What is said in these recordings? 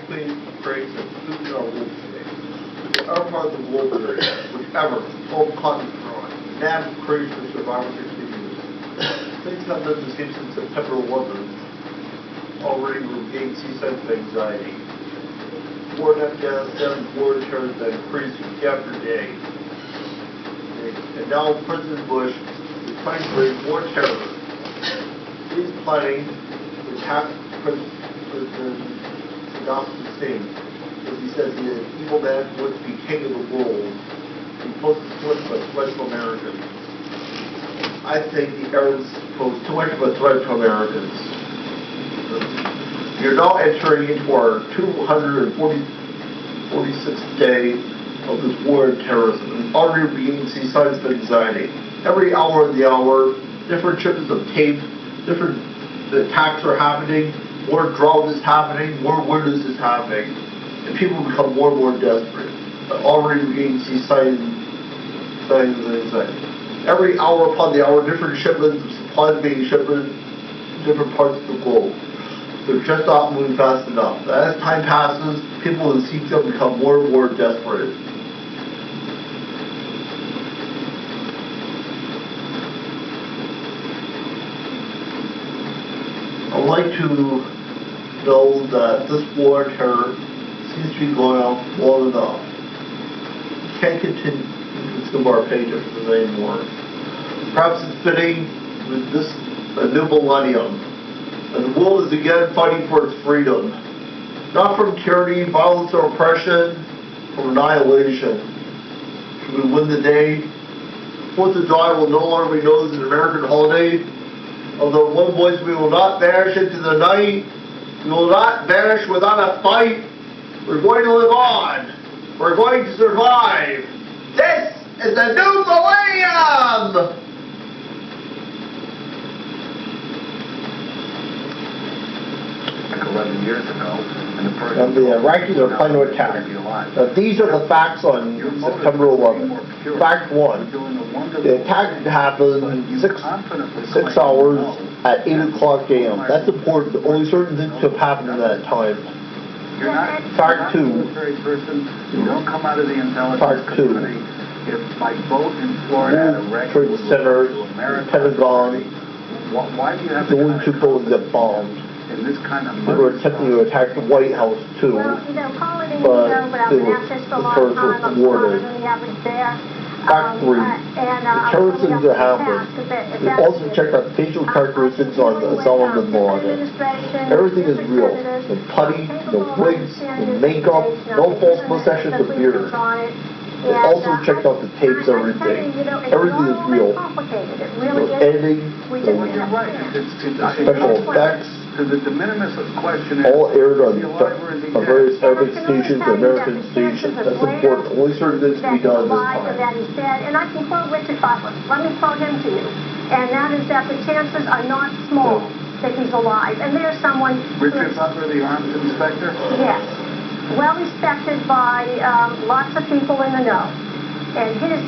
basically creates a food in our world today. Whichever part of the world we're in, whichever, 12 continents we're on, man creates for survival continues. Things have been the same since September 11th. Already we're getting seaside anxiety. War in Afghanistan, war in terror that increasing day after day. And now President Bush is trying to raise more terror. He's planning to attack President Saddam Hussein because he says he's an evil man who wants to be king of the world. He poses too much of a threat to Americans. I think the Arabs pose too much of a threat to Americans. You're now entering into our 246th day of this war on terrorism, and already beginning to see signs of anxiety. Every hour of the hour, different shipments of tape, different attacks are happening, more drought is happening, more wilderness is happening, and people become more and more desperate. But already beginning to see signs of anxiety. Every hour upon the hour, different shipments of supplies being shipped in different parts of the globe. They're just not moving fast enough. As time passes, people in Ezekiel become more and more desperate. I'd like to know that this war on terror seems to be going on long enough. We can't continue to consume our paychecks anymore. Perhaps it's fitting with this a new millennium. And the world is again fighting for its freedom. Not from tyranny, violence, or oppression, from annihilation. Should we win the day? 4th of July will no longer be known as an American holiday. Although one voice, we will not vanish into the night. We will not vanish without a fight. We're going to live on. We're going to survive. This is the new millennium! Like 11 years ago, And the Iraqis are planning to attack. Now, these are the facts on September 11th. Fact 1. The attack happened 6 hours at 8 o'clock a.m. That's important. Only certain things could have happened in that time. You're not Fact 2. a military person. You don't come out of the intelligence Fact 2. community. If my boat in Florida had a wreck, Trade Center, to America, Pentagon, why do you have going to buildings get bombed. in this kind of They were attempting to attack the White House too, Well, you know, call it but but they were thwarted. Fact 3. The terrorism that happened. We also checked out facial characteristics on Osama bin Laden. Everything is real. No putty, no wigs, no makeup, no false mustaches or beard. They also checked out the tapes, everything. Everything is real. No editing, Well, you're right. special effects. The de minimis question is, All aired on is he alive or is he dead? various Arabic stations and American stations. That's important. Only certain things can be done at this time. That he's dead. And I can quote Richard Butler. Let me quote him to you. And that is that the chances are not small that he's alive. And there's someone... Richard Butler, the arms inspector? Yes. Well respected by lots of people in the know. And his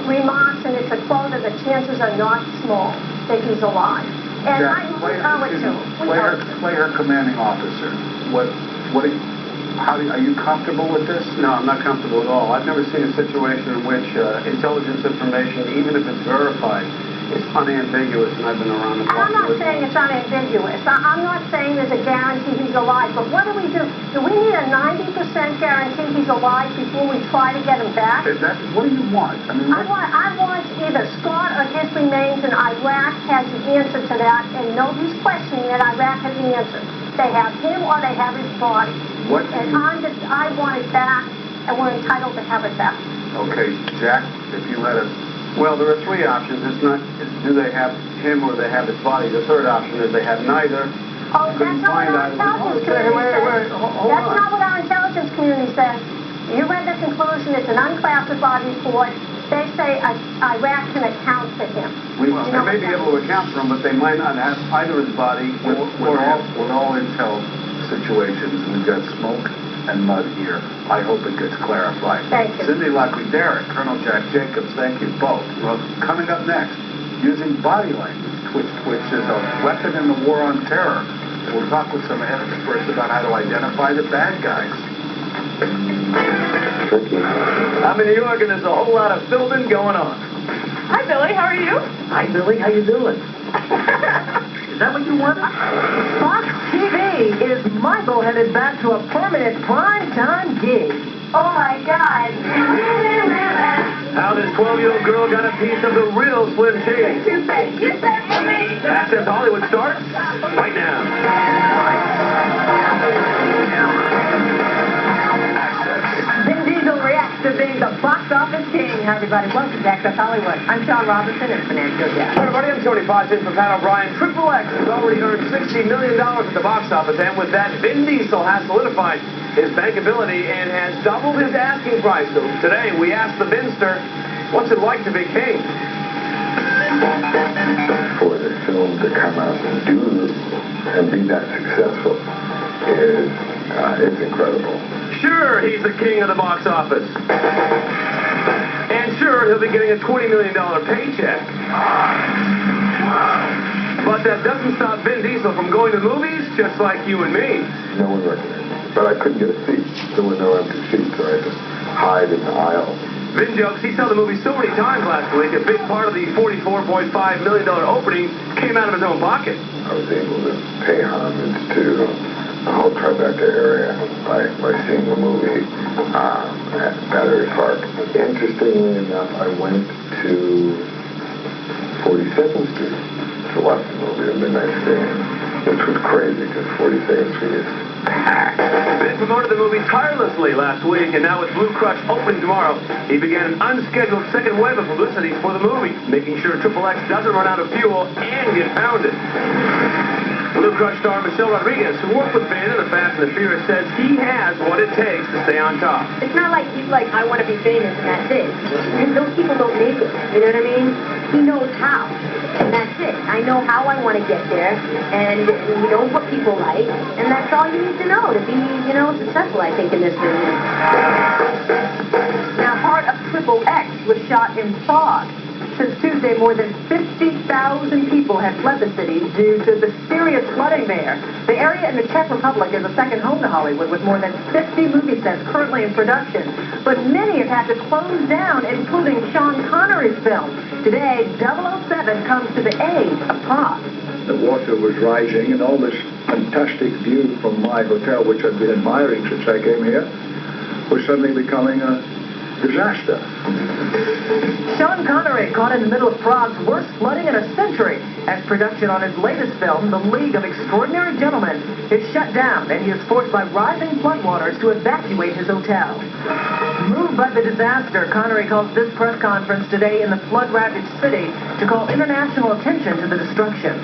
remarks, and it's a quote, of the chances are not small that he's alive. And Yeah, we owe it to him. We owe it to him. play her commanding officer. Are you comfortable with this? No, I'm not comfortable at all. I've never seen a situation in which intelligence information, even if it's verified, is unambiguous, and I've been around the block. I'm not saying it's unambiguous. I'm not saying there's a guarantee he's alive, but what do we do? Do we need a 90% guarantee he's alive before we try to get him back? What do you want? I mean, I want either Scott or his remains, and Iraq has the answer to that, and nobody's questioning that Iraq has the answer. They have him or they have his body. I want it back, and we're entitled to have it back. Okay, Jack, if you had a... Well, there are three options. Do they have him or they have his body? The third option is they have neither. Oh, that's not what our intelligence community says. That's not what our intelligence community says. You read the conclusion. It's an unclassified report. They say Iraq can account for him. They may be able to account for him, but they might not have either his body or With all intel situations, we've got smoke and mud here. I hope it gets clarified. Thank you. Cindy Lockley Derrick, Colonel Jack Jacobs, thank you both. Well, coming up next, using body language, which is a weapon in the war on terror. We'll talk with some experts about how to identify the bad guys. Tricky. I'm in New York, and there's a whole lot of filming going on. Hi, Billy. How are you? Hi, Billy. How you doing? Is that what you wanted? Fox TV is Michael headed back to a permanent primetime gig. Oh my God. How this 12-year-old girl got a piece of the real Slim Shady. You said for me. Access Hollywood starts right now. Vin Diesel reacts to being the box office king. Hi, everybody. Welcome to Access Hollywood. I'm Sean Robinson in Financial Jack. Hi, everybody. I'm Tony Fox in for Pat O'Brien. Triple X has already earned $60 million at the box office, and with that, Vin Diesel has solidified his bankability and has doubled his asking price. So today, we asked the Vinster, what's it like to be king? For the film to come out and do and be that successful is it's incredible. Sure, he's the king of the box office. And sure, he'll be getting a $20 million paycheck. But that doesn't stop Vin Diesel from going to movies just like you and me. No one recognized me. But I couldn't get a seat. There were no empty seats, so I had to hide in the aisle. Vin jokes he saw the movie so many times last week, a big part of the $44.5 million opening came out of his own pocket. I was able to pay homage to the whole Tribeca area by seeing the movie at Battery Park. Interestingly enough, I went to 42nd Street to watch the movie at Midnight Screening, which was crazy because 42nd Street is packed. Vin promoted the movie tirelessly last week, and now with Blue Crush opening tomorrow, he began an unscheduled second wave of publicity for the movie, making sure Triple X doesn't run out of fuel and get pounded. Blue Crush star Michelle Rodriguez, who worked with Vin in The Fast and the Furious, says he has what it takes to stay on top. It's not like he's like, I want to be famous and that's it. Because those people don't make it. You know what I mean? He knows how. And that's it. I know how I want to get there. And he knows what people like. And that's all you need to know to be, successful, I think, in this business. Now, part of Triple X was shot in fog. Since Tuesday, more than 50,000 people have fled the city due to the serious flooding there. The area in the Czech Republic is a second home to Hollywood, with more than 50 movie sets currently in production. But many have had to close down, including Sean Connery's film. Today, 007 comes to the aid of Prague. The water was rising, and all this fantastic view from my hotel, which I've been admiring since I came here, was suddenly becoming a disaster. Sean Connery caught in the middle of Prague's worst flooding in a century as production on his latest film, The League of Extraordinary Gentlemen, is shut down, and he is forced by rising floodwaters to evacuate his hotel. Moved by the disaster, Connery calls this press conference today in the flood-ravaged city to call international attention to the destruction.